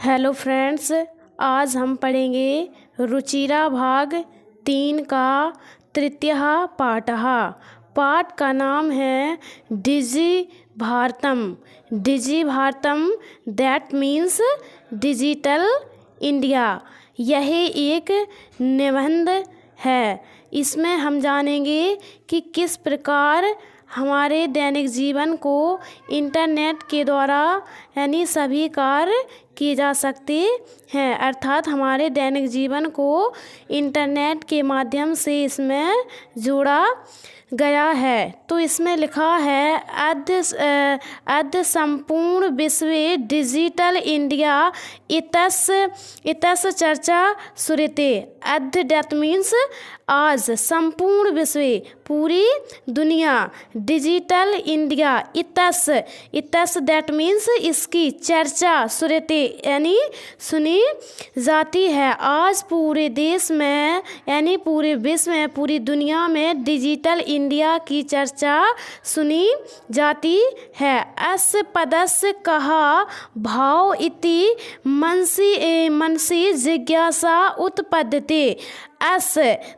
Hello friends, आज हम पढ़ेंगे रुचिरा भाग 3 का तृतीय पाठः। पाठ का नाम है digi Bharatam. Digi Bharatam that means digital India. यह एक निबंध है। इसमें हम जानेंगे कि किस प्रकार हमारे दैनिक जीवन को इंटरनेट के द्वारा यानी सभी कार्य किए जा सकते हैं, अर्थात हमारे दैनिक जीवन को इंटरनेट के माध्यम से इसमें जोड़ा गया है। तो इसमें लिखा है अद्य संपूर्ण विश्व डिजिटल इंडिया इतस चर्चा सुरते। अद्य दैट मीन्स आज, संपूर्ण विश्व पूरी दुनिया, डिजिटल इंडिया इतस दैट मीन्स इसकी चर्चा सुरते यानी सुनी जाती है। आज पूरे देश में यानी पूरे विश्व में पूरी दुनिया में डिजिटल इंडिया की चर्चा सुनी जाती है। अस पदस्य कहा भाव इति मनसी जिज्ञासा उत्पद्यते। एस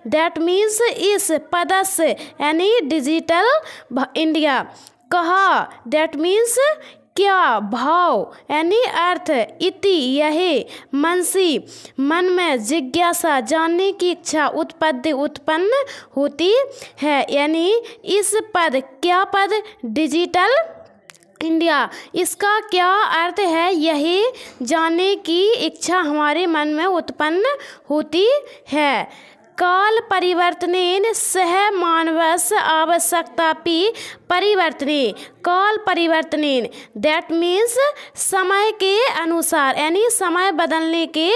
दैट मीन्स इस पदस्य यानी डिजिटल इंडिया, कहा दैट मीन्स क्या, भाव यानी अर्थ, इति यह, मनसी मन में, जिज्ञासा जानने की इच्छा, उत्पन्न होती है। यानी इस पद, क्या पद, डिजिटल इंडिया, इसका क्या अर्थ है, यही जानने की इच्छा हमारे मन में उत्पन्न होती है। काल परिवर्तनेन सह मानवस्य आवश्यकतापि परिवर्तने। काल परिवर्तनेन दैट मीन्स समय के अनुसार यानी समय बदलने के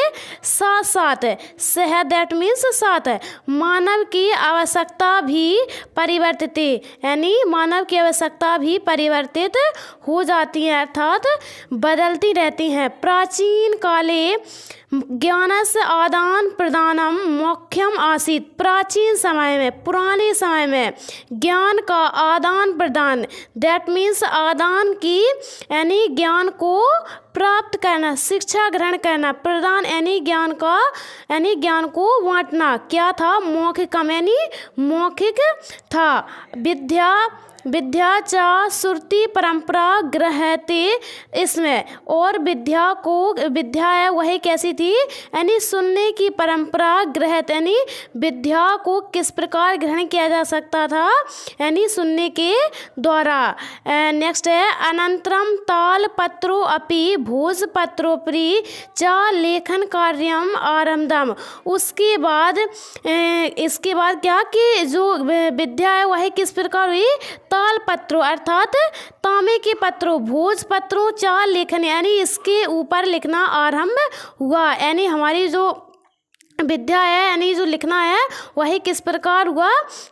साथ साथ, सह दैट मीन्स साथ, मानव की आवश्यकता भी परिवर्तित यानी मानव की आवश्यकता भी परिवर्तित हो जाती है, अर्थात बदलती रहती हैं। प्राचीन काले ज्ञानस्य आदान प्रदानम मुख्यम आसीत। प्राचीन समय में, पुराने समय में ज्ञान का आदान प्रदान दैट मीन्स आदान की यानी ज्ञान को प्राप्त करना, शिक्षा ग्रहण करना, प्रदान यानी ज्ञान का यानी ज्ञान को बांटना, क्या था, मौखिकम यानी मौखिक था। विद्या चा श्रुति परंपरा ग्रहते। इसमें और विद्या है वही कैसी थी यानी सुनने की परंपरा, ग्रहत यानी विद्या को किस प्रकार ग्रहण किया जा सकता था यानी सुनने के द्वारा। नेक्स्ट है अनंतरम ताल पत्रो अपि भोजपत्रोपरि चा लेखन कार्यम आरंभम। उसके बाद इसके बाद क्या कि जो विद्या है वह किस प्रकार हुई, ताल पत्रों अर्थात तांबे के पत्रों, भोज पत्रों, चाल लेखन यानी इसके ऊपर लिखना आरंभ हुआ। यानी हमारी जो विद्या है यानी जो लिखना है वही किस प्रकार हुआ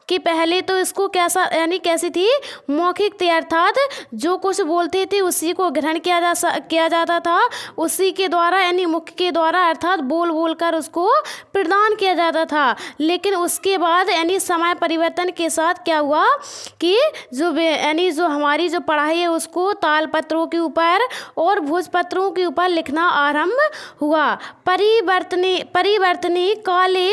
कि पहले तो इसको कैसा यानी कैसी थी, मौखिक थी, अर्थात जो कुछ बोलते थे उसी को ग्रहण किया जाता था, उसी के द्वारा यानी मुख के द्वारा अर्थात बोल कर उसको प्रदान किया जाता था। लेकिन उसके बाद यानी समय परिवर्तन के साथ क्या हुआ कि जो यानी जो हमारी जो पढ़ाई है उसको तालपत्रों के ऊपर और भोजपत्रों के ऊपर लिखना आरंभ हुआ। परिवर्तने काले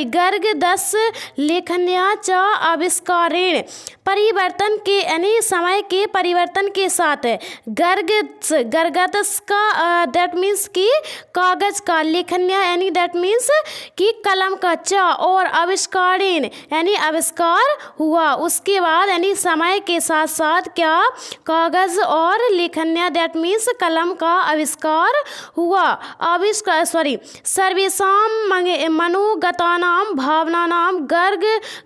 गर्ग 10 लेखन्या च आविष्कारेण। परिवर्तन के यानी समय के परिवर्तन के साथ गर्गदस का दैट मीन्स की कागज का, लेखन्या यानी दैट मीन्स की कलम का, च और आविष्कारेण यानी आविष्कार हुआ। उसके बाद यानी समय के साथ साथ क्या, कागज और लेखन्या दैट मीन्स कलम का आविष्कार हुआ। सर्वेषां मनोगतानां भावनानां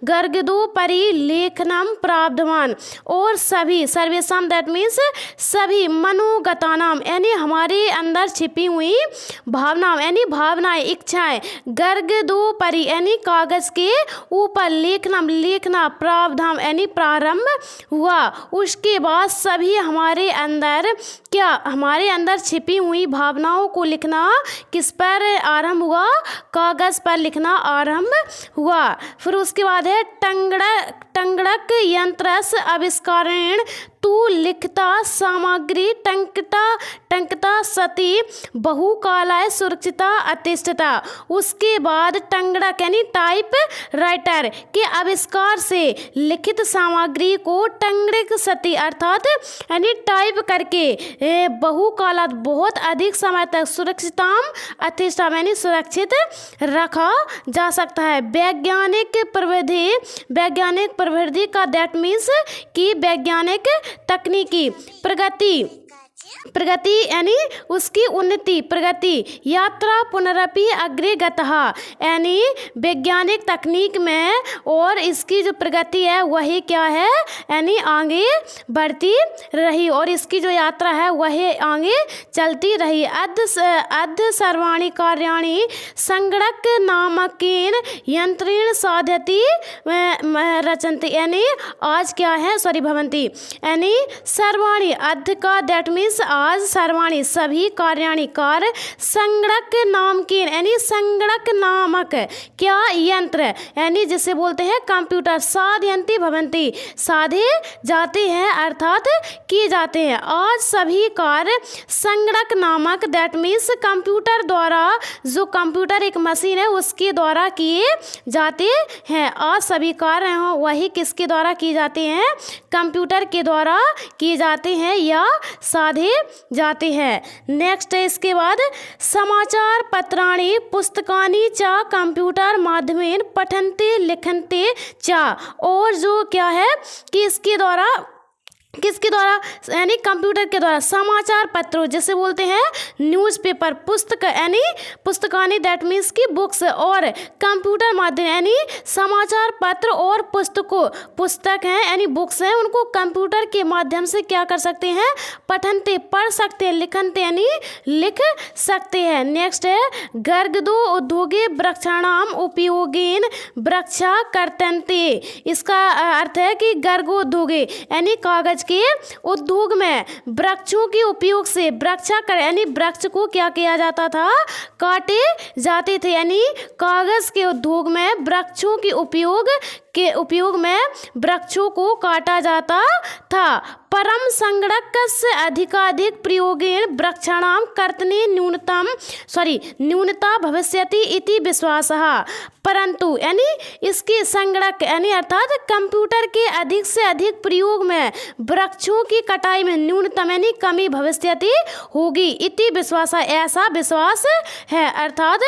गर्गदो परि लेखनम प्रावधान। और सभी, सर्वेषां दैट मीन्स सभी, मनोगतानां यानी हमारे अंदर छिपी हुई भावनाओं यानी भावनाएं, इच्छाएं, गर्गदो परि यानी कागज के ऊपर लिखना प्रावधान यानी प्रारंभ हुआ। उसके बाद सभी हमारे अंदर क्या, हमारे अंदर छिपी हुई भावनाओं को लिखना किस पर आरंभ हुआ, कागज पर लिखना आरंभ हुआ। फिर उसके बाद है टंगड़क यंत्रस्य आविष्कारेण तू लिखता सामग्री टंकता सती बहुकालाय सुरक्षिता अतिष्ठता। उसके बाद टंगड़क यानी टाइप राइटर के आविष्कार से लिखित सामग्री को टंगड़क सती अर्थात यानी टाइप करके बहुकाला बहुत अधिक समय तक सुरक्षिताम अतिष्ठा यानी सुरक्षित रखा जा सकता है। वैज्ञानिक प्रवृत्ति का दैट मीन्स कि वैज्ञानिक तकनीकी प्रगति यानी उसकी उन्नति प्रगति। यात्रा पुनरपि अग्रे गतः यानी वैज्ञानिक तकनीक में और इसकी जो प्रगति है वही क्या है यानी आगे बढ़ती रही और इसकी जो यात्रा है वही आगे चलती रही। अद्य सर्वाणि कार्याणि संगणक नामकेन यंत्रेण साध्यति रचन्ति यानी आज क्या है भवन्ति यानी सर्वाणि अद्य का दैट मीन्स आज सर्वाणि सभी कार्याणि कार्य संगणक नाम के यानी संगणक नामक क्या यंत्र यानी जिसे बोलते हैं कंप्यूटर साधयन्ति भवन्ति साधे जाते हैं अर्थात किए जाते हैं। आज सभी कार्य संगणक नामक दैट मीन्स कंप्यूटर द्वारा जो कंप्यूटर एक मशीन है उसके द्वारा किए जाते हैं। आज सभी कार्य हैं वही किसके द्वारा किए जाते हैं कंप्यूटर के द्वारा किए जाते हैं या साधे जाते हैं। नेक्स्ट है इसके बाद समाचार पत्राणि पुस्तकानि च कंप्यूटर माध्यमेन पठन्ते लिखन्ते च और जो क्या है कि इसके द्वारा किसके द्वारा यानी कंप्यूटर के द्वारा समाचार पत्रों जिसे बोलते हैं न्यूज़पेपर पुस्तक यानी पुस्तकानी दैट मीन्स की बुक्स और कंप्यूटर माध्यम यानी समाचार पत्र और पुस्तक हैं यानी बुक्स हैं उनको कंप्यूटर के माध्यम से क्या कर सकते हैं पठनते पढ़ सकते हैं लिखनते यानी लिख सकते हैं। नेक्स्ट है गर्गदो उद्योगे वृक्षाणाम उपयोगेन वृक्षा कर्तन्ते। इसका अर्थ है कि गर्गोद्योगे यानी कागज के उद्योग में वृक्षों के उपयोग से वृक्षा कर यानी वृक्ष को क्या किया जाता था काटे जाते थे यानी कागज के उद्योग में वृक्षों के उपयोग में वृक्षों को काटा जाता था। परम संगणकस्य अधिकाधिक प्रयोगेन वृक्षाणां कर्तने न्यूनता भविष्यति इति विश्वासः। परंतु यानी इसके संगणक यानी अर्थात कंप्यूटर के अधिक से अधिक प्रयोग में वृक्षों की कटाई में न्यूनतम यानी कमी भविष्यति होगी इति विश्वास ऐसा विश्वास है। अर्थात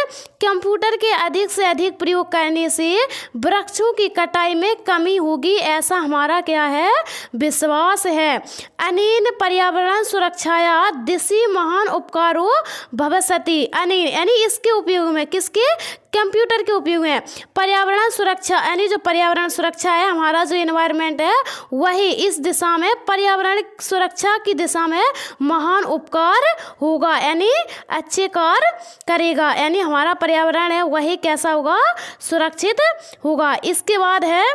कंप्यूटर के अधिक से अधिक प्रयोग करने से वृक्षों की कटाई में कमी होगी ऐसा हमारा क्या है विश्वास है। अनेन पर्यावरण सुरक्षाया दिशि महान उपकारो भविष्यति। अनेन यानी इसके उपयोग में किसके कंप्यूटर के उपयोग में पर्यावरण सुरक्षा यानी जो पर्यावरण सुरक्षा है हमारा जो एनवायरनमेंट है वही इस दिशा में पर्यावरण सुरक्षा की दिशा में महान उपकार होगा यानी अच्छे कार्य करेगा यानी हमारा पर्यावरण है वही कैसा होगा सुरक्षित होगा। इसके बाद है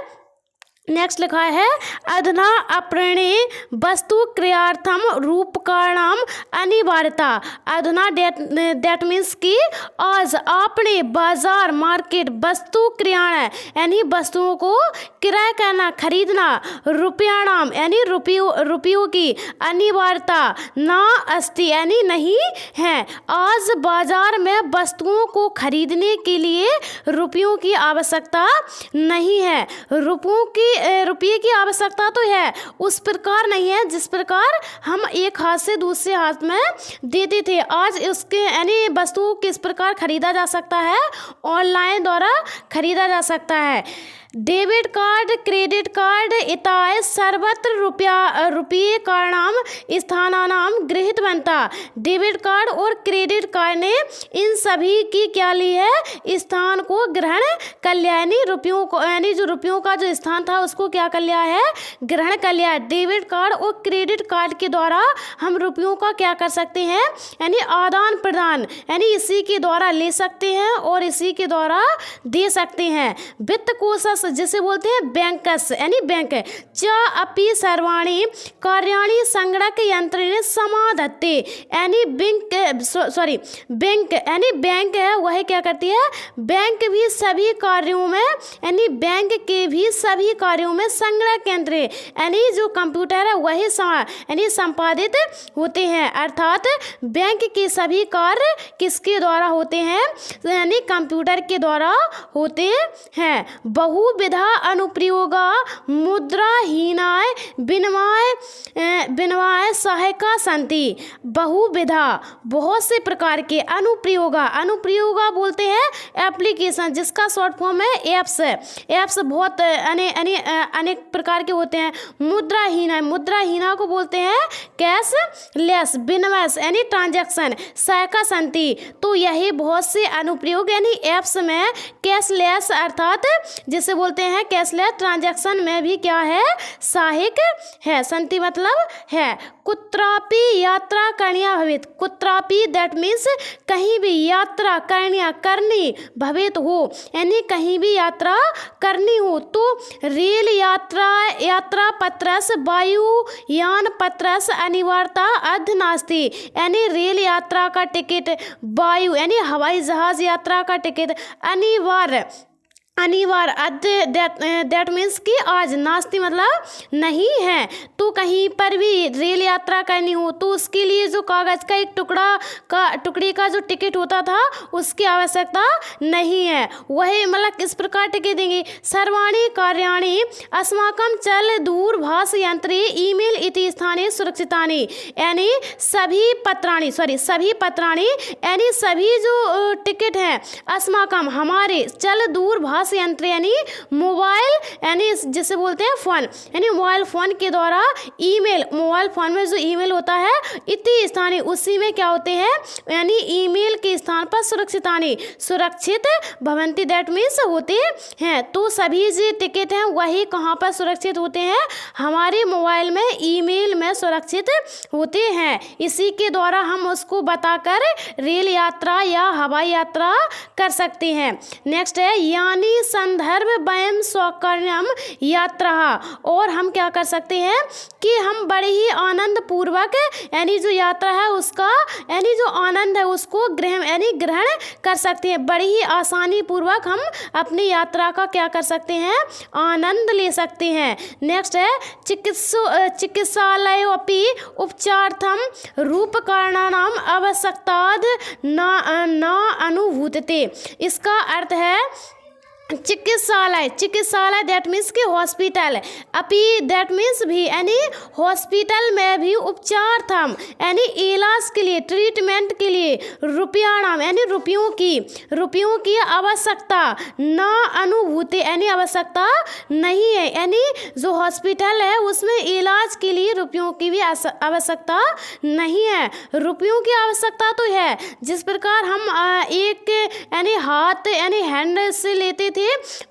नेक्स्ट लिखा है अधुना अप्रणीय वस्तु क्रियार्थम रूपकारणाम अनिवार्यता। अधुना दैट मीन्स कि आज आपने बाजार मार्केट वस्तु क्रियाण यानी वस्तुओं को क्रय करना खरीदना रुपयाणाम यानी रुपयों की अनिवार्यता ना अस्ति यानी नहीं है। आज बाजार में वस्तुओं को खरीदने के लिए रुपयों की आवश्यकता नहीं है। रुपये की आवश्यकता तो है उस प्रकार नहीं है जिस प्रकार हम एक हाथ से दूसरे हाथ में देते थे। आज उसके यानी वस्तु किस प्रकार खरीदा जा सकता है ऑनलाइन द्वारा खरीदा जा सकता है। डेबिट कार्ड क्रेडिट कार्ड इताय सर्वत्र रुपये कारणाम स्थानानाम गृहीत बनता। डेबिट कार्ड और क्रेडिट कार्ड ने इन सभी की क्या ली है स्थान को ग्रहण कर लिया यानी रुपयों को यानी जो रुपयों का जो स्थान था उसको क्या कर लिया है ग्रहण कर लिया। डेबिट कार्ड और क्रेडिट कार्ड के द्वारा हम रुपयों का क्या कर सकते हैं यानी आदान प्रदान यानी इसी के द्वारा ले सकते हैं और इसी के द्वारा दे सकते हैं। वित्त कोश जिसे बोलते हैं बैंकस यानी बैंक। च अपि सर्वाणि कार्याणि संगणक यंत्रेण समाधत्ते यानी बैंक यानी बैंक है वह क्या करती है, बैंक भी सभी कार्यों में यानी बैंक के भी सभी कार्यों में संगणक यंत्र यानी जो कंप्यूटर है वही यानी संपादित होते हैं। अर्थात बैंक के सभी कार्य किसके द्वारा होते हैं, यानी कंप्यूटर के द्वारा होते हैं। बहुविधा अनुप्रयोगा मुद्राहीनाय विनिमय सहायका संति। बहुविधा बहुत से प्रकार के अनुप्रयोगा बोलते हैं एप्लीकेशन जिसका शॉर्ट फॉर्म है एप्स बहुत अनेक प्रकार के होते हैं। मुद्राहीना को बोलते हैं कैशलेस विनिमय यानी ट्रांजैक्शन सहायका संति। तो यही बहुत से अनुप्रयोग यानी एप्स में कैशलेस अर्थात जिसे बोलते हैं कैशलेस ट्रांजैक्शन में भी क्या है, सहायक है। संति मतलब है। कुत्रापि यात्रा करणीया भवेत्। कुत्रापि दैट मीन्स कहीं भी यात्रा करनी भवेत् हो यानी कहीं भी यात्रा करनी हो तो रेल यात्रा पत्रस वायुयान पत्रस अनिवार्यता अद्य नास्ति यानी रेल यात्रा का टिकट वायु यानी हवाई जहाज यात्रा का टिकट अनिवार्य दैट मीन्स कि आज नास्ती मतलब नहीं है। तो कहीं पर भी रेल यात्रा करनी हो तो उसके लिए जो कागज़ का एक टुकड़ी का जो टिकट होता था उसकी आवश्यकता नहीं है। वही मतलब किस प्रकार टिकट देंगे। सर्वाणि कार्याणि अस्माकं चल दूरभाष यंत्रे ईमेल इति स्थाने सुरक्षितानि यानी सभी पत्राणि यानी सभी जो टिकट हैं अस्माकं हमारे चल दूरभाष यंत्र यानी मोबाइल यानी जिसे बोलते हैं फोन यानी मोबाइल फोन के द्वारा ईमेल मोबाइल फोन में जो ईमेल होता है इति स्थानीय उसी में क्या होते हैं यानी ईमेल के स्थान पर सुरक्षित भवंती दैट मीन्स होते हैं। तो सभी जो टिकट हैं वही कहाँ पर सुरक्षित होते हैं, हमारे मोबाइल में ईमेल में सुरक्षित होते हैं। इसी के द्वारा हम उसको बताकर रेल यात्रा या हवाई यात्रा कर सकते हैं। नेक्स्ट है यानी संदर्भ वयम सौकर्यम यात्रा। और हम क्या कर सकते हैं कि हम बड़े ही आनंद पूर्वक यानी जो यात्रा है उसका यानी जो आनंद है उसको ग्रहण कर सकते हैं। बड़ी ही आसानी पूर्वक हम अपनी यात्रा का क्या कर सकते हैं, आनंद ले सकते हैं। नेक्स्ट है चिकित्सालयोपि उपचारार्थम रूपकारणानाम आवश्यकताद न अनुभूयते। इसका अर्थ है चिकित्सालय दैट मीन्स कि हॉस्पिटल अपि दैट मीन्स भी यानी हॉस्पिटल में भी उपचारार्थम यानी इलाज के लिए ट्रीटमेंट के लिए रुपयाणाम यानी रुपयों की आवश्यकता न अनुभूति यानी आवश्यकता नहीं है। यानी जो हॉस्पिटल है उसमें इलाज के लिए रुपयों की भी आवश्यकता नहीं है। रुपयों की आवश्यकता तो है जिस प्रकार हम एक यानी हाथ यानी हैंड से लेते थे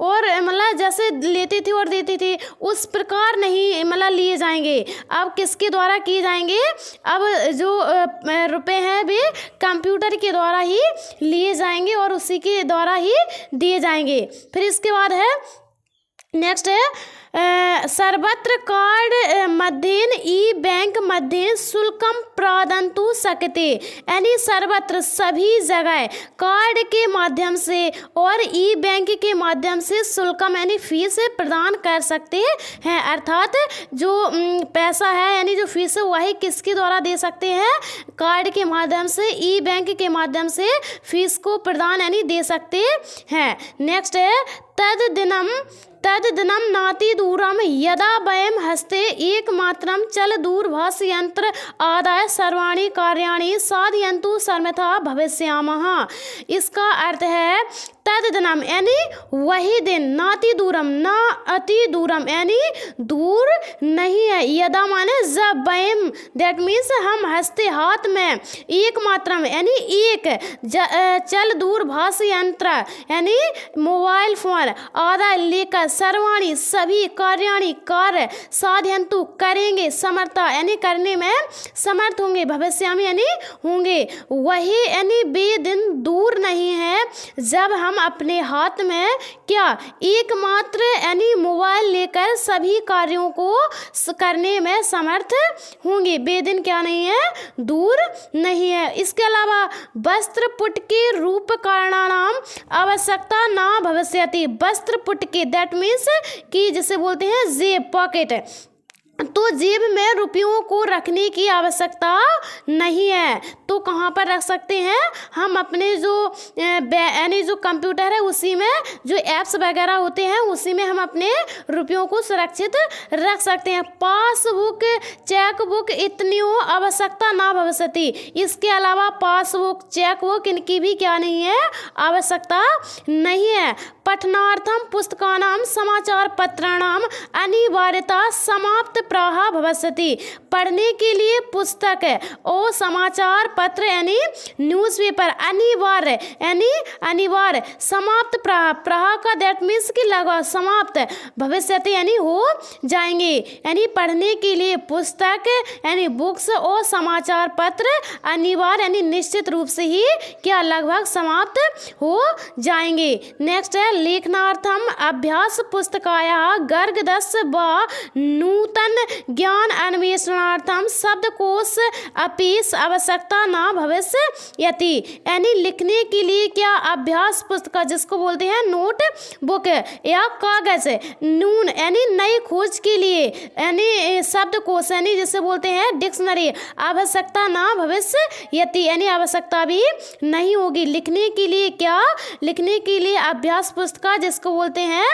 और मतलब जैसे लेते थे और देते थे उस प्रकार नहीं मतलब लिए जाएंगे। अब किसके द्वारा किए जाएंगे, अब जो रुपए हैं वे कंप्यूटर के द्वारा ही लिए जाएंगे और उसी के द्वारा ही दिए जाएंगे। फिर इसके बाद है नेक्स्ट है सर्वत्र कार्ड मध्येन ई बैंक मध्येन शुल्कम प्रदंतु सकते यानी सर्वत्र सभी जगह कार्ड के माध्यम से और ई बैंक के माध्यम से शुल्कम यानी फीस प्रदान कर सकते हैं। अर्थात जो पैसा है यानी जो फीस है वही किसके द्वारा दे सकते हैं, कार्ड के माध्यम से ई बैंक के माध्यम से फीस को प्रदान यानी दे सकते हैं। नेक्स्ट है तद्दिनं नाति दूरम यदा वयम हस्ते एकमात्रं चल दूरभाष यंत्र आदाय सर्वाणि कार्याणि साधयन्तु सर्वथा भविष्यामः। इसका अर्थ है तद्दिनम यानी वही दिन, नाति दूरम ना अति दूरम यानी दूर नहीं है, यदा माने जब, वयम दैट मीन्स हम हस्ते हाथ में, एक मात्रम यानी एक, चल दूरभाष यंत्र यानी मोबाइल फोन, आधा लेकर, सर्वाणी सभी, कार्याणी कार्य, साधयन्तु करेंगे, समर्था यानी करने में समर्थ होंगे, भविष्यामी यानी होंगे, वही यानी वे दिन दूर नहीं है जब हम हम अपने हाथ में क्या एकमात्र यानी मोबाइल लेकर सभी कार्यों को करने में समर्थ होंगे। वे दिन क्या नहीं है, दूर नहीं है। इसके अलावा वस्त्र पुट के रूप कारणानाम आवश्यकता ना भविष्यति। वस्त्र पुट के दैट मीन्स कि जिसे बोलते हैं जेब, पॉकेट, तो जेब में रुपयों को रखने की आवश्यकता नहीं है। तो कहाँ पर रख सकते हैं हम, अपने जो यानी जो कंप्यूटर है उसी में, जो ऐप्स वगैरह होते हैं उसी में हम अपने रुपयों को सुरक्षित रख सकते हैं। पासबुक, चेकबुक इतनियों आवश्यकता ना भविष्यति। इसके अलावा पासबुक, चेकबुक इनकी भी क्या नहीं है, आवश्यकता नहीं है। पठनार्थम पुस्तकानाम समाचार पत्राणाम अनिवार्यता समाप्त प्राहा भविष्यति। पढ़ने के लिए पुस्तक और समाचार पत्र यानी न्यूज़पेपर अनिवार्य यानी अनिवार्य समाप्त प्राहा का दैट मीन्स कि लगभग समाप्त, भविष्यति यानी हो जाएंगे। यानी पढ़ने के लिए पुस्तक यानी बुक्स और समाचार पत्र अनिवार्य यानी निश्चित रूप से ही क्या लगभग समाप्त हो जाएंगे। नेक्स्ट है लेखनार्थम अभ्यास पुस्तकाया गर्गदश व नूतन ज्ञान अन्वेषणार्थम शब्दकोश अपीस आवश्यकता ना भविष्यति। यानी लिखने के लिए क्या अभ्यास पुस्तक जिसको बोलते हैं नोट बुक या कागज, नून यानी नई खोज के लिए यानी शब्दकोश यानी जिसे बोलते हैं डिक्शनरी आवश्यकता ना भविष्यति यानी आवश्यकता भी नहीं होगी। लिखने के लिए क्या, लिखने के लिए अभ्यास पुस्तक जिसको बोलते हैं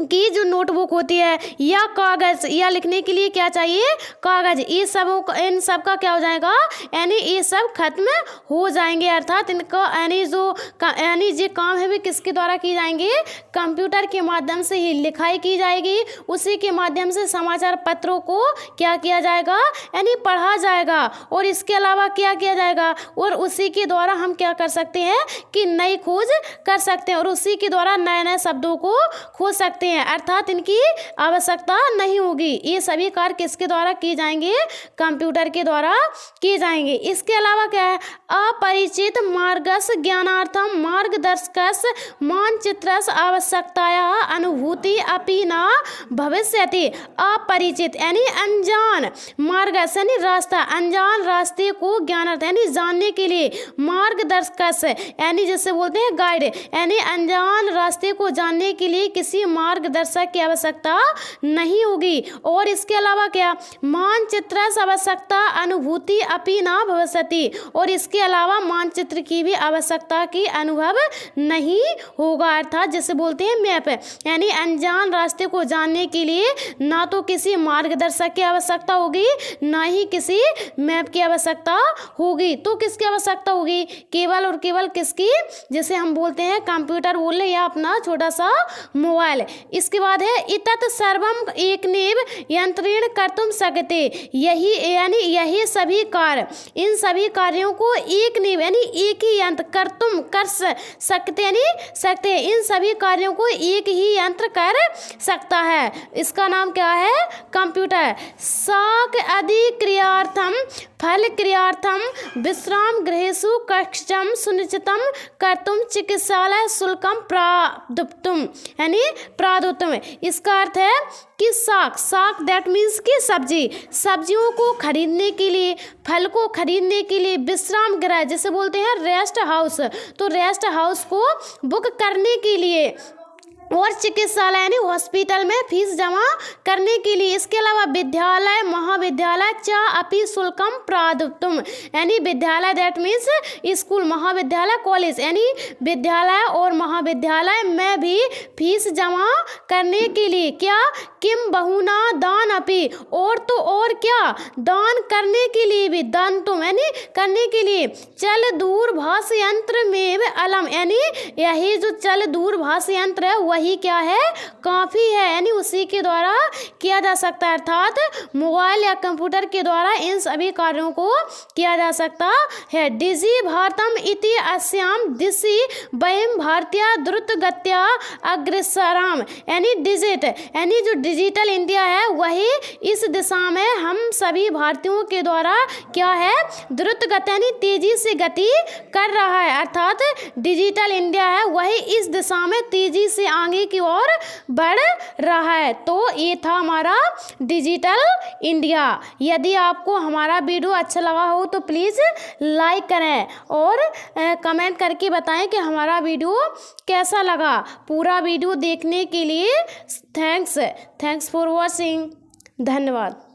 कि जो नोटबुक होती है या कागज, या लिखने के लिए क्या चाहिए, कागज, ये सब इन सब का क्या हो जाएगा यानी ये सब खत्म हो जाएंगे। अर्थात इनका यानी जो काम है वे किसके द्वारा की जाएंगे, कंप्यूटर के माध्यम से ही लिखाई की जाएगी। उसी के माध्यम से समाचार पत्रों को क्या किया जाएगा यानी पढ़ा जाएगा। और इसके अलावा क्या किया जाएगा, और उसी के द्वारा हम क्या कर सकते हैं कि नई खोज कर सकते हैं और उसी के द्वारा नए नए शब्दों को खोज सकते हैं। अर्थात इनकी आवश्यकता नहीं होगी। ये सभी कार्य किसके द्वारा किए जाएंगे, कंप्यूटर के द्वारा किए जाएंगे। इसके अलावा क्या है, अपरिचित मार्गस ज्ञानार्थम मार्गदर्शकस मानचित्रस आवश्यकताया अनुभूति अपि न भविष्यति। अपरिचित यानी अनजान, मार्गस यानी रास्ता, अनजान रास्ते को ज्ञानार्थ यानी जानने के लिए, मार्गदर्शकस यानी जिसे बोलते हैं गाइड यानी अनजान रास्ते को जानने के लिए किसी मार्गदर्शक की आवश्यकता नहीं होगी। और इसके अलावा क्या, मानचित्र आवश्यकता अनुभूति अपि न भविष्यति। और इसके अलावा मानचित्र की भी आवश्यकता की अनुभव नहीं होगा। अर्थात जिसे बोलते हैं मैप यानी अनजान रास्ते को जानने के लिए ना तो किसी मार्गदर्शक की आवश्यकता होगी ना ही किसी मैप की आवश्यकता होगी। तो किसकी आवश्यकता होगी, केवल और केवल किसकी, जिसे हम बोलते हैं कंप्यूटर बोल ले या अपना छोटा सा मोबाइल। इसके बाद है इतत सर्वम एकनेव यंत्रेण कर्तुम सकते। यही यानी यही सभी कार्य, इन सभी कार्यों को एकनेव यानी एक ही यंत्र कर्तुम कर सकते यानी सकते हैं। इन सभी कार्यों को एक ही यंत्र कर सकता है। इसका नाम क्या है, कंप्यूटर। साक आदि क्रियार्थम फल क्रियार्थम विश्राम गृहेषु कक्षम सुनिश्चितम कर्तुम चिकित्सालय शुल्कम प्रादुप्तुम यानी प्रादुप्तुम। इसका अर्थ है कि साक दैट मीन्स कि सब्जियों को खरीदने के लिए, फल को खरीदने के लिए, विश्राम गृह जिसे बोलते हैं रेस्ट हाउस, तो रेस्ट हाउस को बुक करने के लिए, और चिकित्सालय यानी हॉस्पिटल में फीस जमा करने के लिए। इसके अलावा विद्यालय महाविद्यालय च अपि शुल्कम प्रादुप्तुम यानी विद्यालय दैट मीन्स स्कूल, महाविद्यालय कॉलेज यानी विद्यालय और महाविद्यालय में भी फीस जमा करने के लिए क्या, किम बहुना दान अपि और तो और क्या, दान करने के लिए भी, दान तुम यानी करने के लिए। चल दूरभाष यंत्र में अलम यानी यही जो चल दूरभाष यंत्र है वही क्या है, काफ़ी है, यानी उसी के द्वारा किया जा सकता है। अर्थात मोबाइल या कंप्यूटर के द्वारा इन सभी कार्यों को किया जा सकता है। डिजि भारतम इति अस्याम दिशि वयम भारतीय द्रुत गत्या अग्रसराम, यानी यानी जो डिजिटल इंडिया है वही इस दिशा में हम सभी भारतीयों के द्वारा क्या है, द्रुत गति यानी तेजी से गति कर रहा है। अर्थात डिजिटल इंडिया है वही इस दिशा में तेजी से आगे की ओर बढ़ रहा है। तो ये था हमारा डिजिटल इंडिया। यदि आपको हमारा वीडियो अच्छा लगा हो तो प्लीज़ लाइक करें और कमेंट करके बताएं कि हमारा वीडियो कैसा लगा। पूरा वीडियो देखने के लिए थैंक्स फॉर वॉचिंग। धन्यवाद।